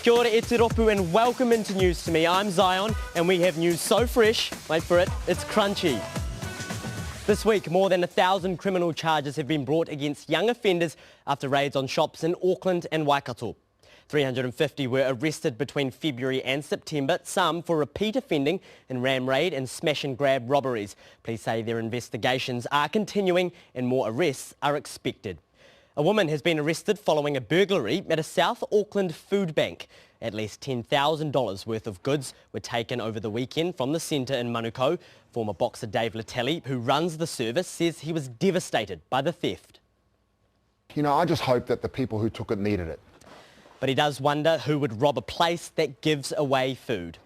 Kia ora, e te ropu, and welcome into News to Me. I'm Zion, and we have news so fresh, wait for it, it's crunchy. This week, more than 1,000 criminal charges have been brought against young offenders after raids on shops in Auckland and Waikato. 350 were arrested between February and September, some for repeat offending in ram raid and smash and grab robberies. Police say their investigations are continuing and more arrests are expected. A woman has been arrested following a burglary at a South Auckland food bank. At least $10,000 worth of goods were taken over the weekend from the centre in Manukau. Former boxer Dave Latelli, who runs the service, says he was devastated by the theft. You know, I just hope that the people who took it needed it. But he does wonder who would rob a place that gives away food.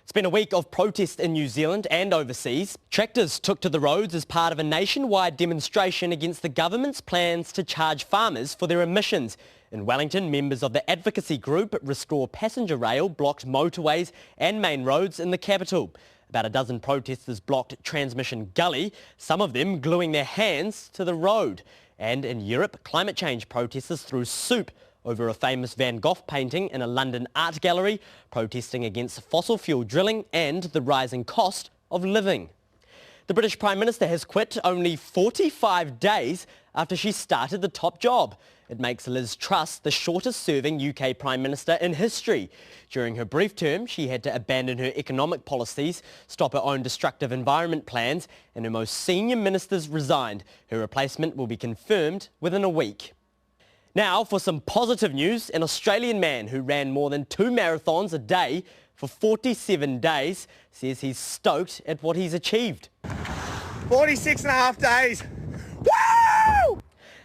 It's been a week of protest in New Zealand and overseas. Tractors took to the roads as part of a nationwide demonstration against the government's plans to charge farmers for their emissions. In Wellington, members of the advocacy group Restore Passenger Rail blocked motorways and main roads in the capital. About a dozen protesters blocked Transmission Gully, some of them gluing their hands to the road. And in Europe, climate change protesters threw soup over a famous Van Gogh painting in a London art gallery, protesting against fossil fuel drilling and the rising cost of living. The British Prime Minister has quit only 45 days after she started the top job. It makes Liz Truss the shortest-serving UK Prime Minister in history. During her brief term, she had to abandon her economic policies, stop her own destructive environment plans, and her most senior ministers resigned. Her replacement will be confirmed within a week. Now for some positive news, an Australian man who ran more than 2 marathons a day for 47 days says he's stoked at what he's achieved. 46 and a half days. Woo!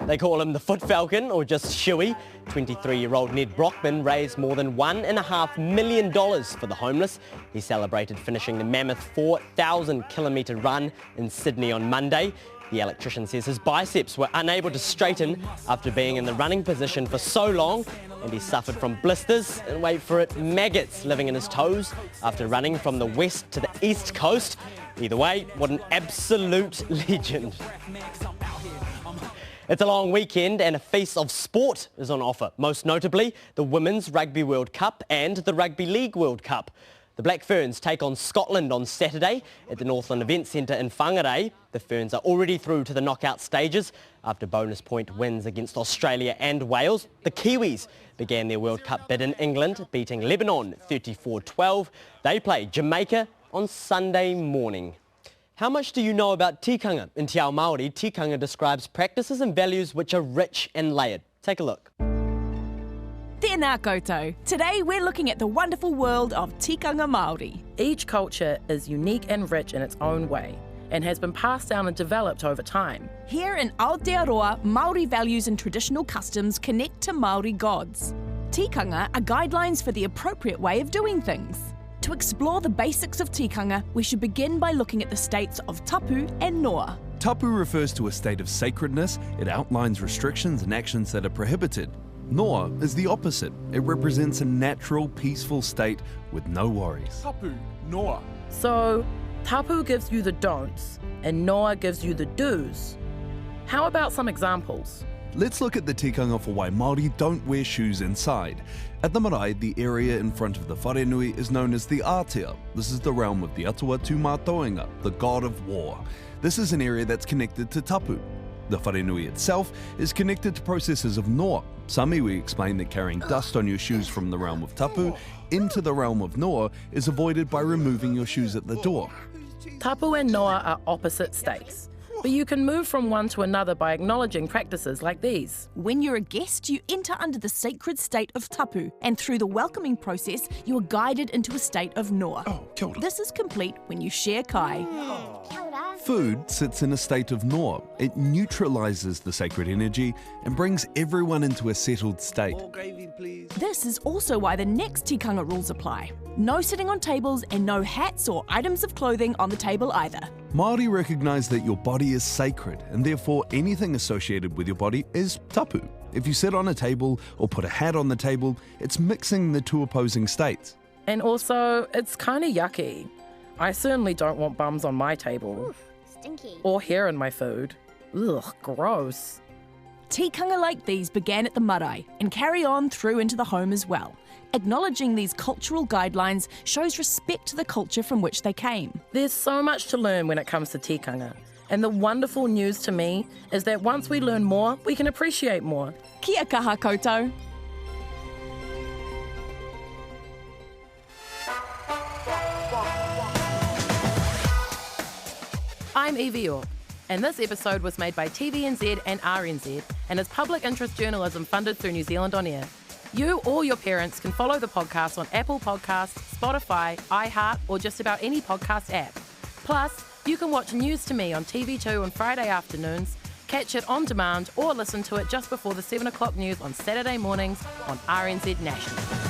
They call him the Foot Falcon or just Shuey. 23-year-old Ned Brockman raised more than $1.5 million for the homeless. He celebrated finishing the mammoth 4,000-kilometre run in Sydney on Monday. The electrician says his biceps were unable to straighten after being in the running position for so long, and he suffered from blisters and, wait for it, maggots living in his toes after running from the west to the east coast. Either way, what an absolute legend. It's a long weekend and a feast of sport is on offer, most notably the Women's Rugby World Cup and the Rugby League World Cup. The Black Ferns take on Scotland on Saturday at the Northland Event Centre in Whangarei. The Ferns are already through to the knockout stages after bonus point wins against Australia and Wales. The Kiwis began their World Cup bid in England, beating Lebanon 34-12. They play Jamaica on Sunday morning. How much do you know about Tikanga? In Te Ao Māori, Tikanga describes practices and values which are rich and layered. Take a look. Tēnā koutou. Today we're looking at the wonderful world of Tikanga Māori. Each culture is unique and rich in its own way and has been passed down and developed over time. Here in Aotearoa, Māori values and traditional customs connect to Māori gods. Tikanga are guidelines for the appropriate way of doing things. To explore the basics of tikanga, we should begin by looking at the states of tapu and noa. Tapu refers to a state of sacredness. It outlines restrictions and actions that are prohibited. Noa is the opposite. It represents a natural, peaceful state with no worries. Tapu, noa. So, tapu gives you the don'ts and noa gives you the do's. How about some examples? Let's look at the tikanga for why Māori don't wear shoes inside. At the marae, the area in front of the wharenui is known as the Ātea. This is the realm of the Atua Tūmātoenga, the god of war. This is an area that's connected to tapu. The wharenui itself is connected to processes of noa. Some iwi explain that carrying dust on your shoes from the realm of tapu into the realm of noa is avoided by removing your shoes at the door. Tapu and noa are opposite states, but you can move from one to another by acknowledging practices like these. When you're a guest, you enter under the sacred state of tapu, and through the welcoming process, you are guided into a state of noa. Kia ora. This is complete when you share kai. Food sits in a state of noa. It neutralises the sacred energy and brings everyone into a settled state. More gravy, please. This is also why the next tikanga rules apply. No sitting on tables and no hats or items of clothing on the table either. Māori recognise that your body is sacred and therefore anything associated with your body is tapu. If you sit on a table or put a hat on the table, it's mixing the two opposing states. And also, it's kind of yucky. I certainly don't want bums on my table. Oof, stinky. Or hair in my food. Ugh, gross. Tikanga like these began at the marae and carry on through into the home as well. Acknowledging these cultural guidelines shows respect to the culture from which they came. There's so much to learn when it comes to tikanga. And the wonderful news to me is that once we learn more, we can appreciate more. Kia kaha koutou. I'm Evie York, and this episode was made by TVNZ and RNZ and is public interest journalism funded through New Zealand On Air. You or your parents can follow the podcast on Apple Podcasts, Spotify, iHeart, or just about any podcast app. Plus, you can watch News to Me on TV2 on Friday afternoons, catch it on demand, or listen to it just before the 7 o'clock news on Saturday mornings on RNZ National.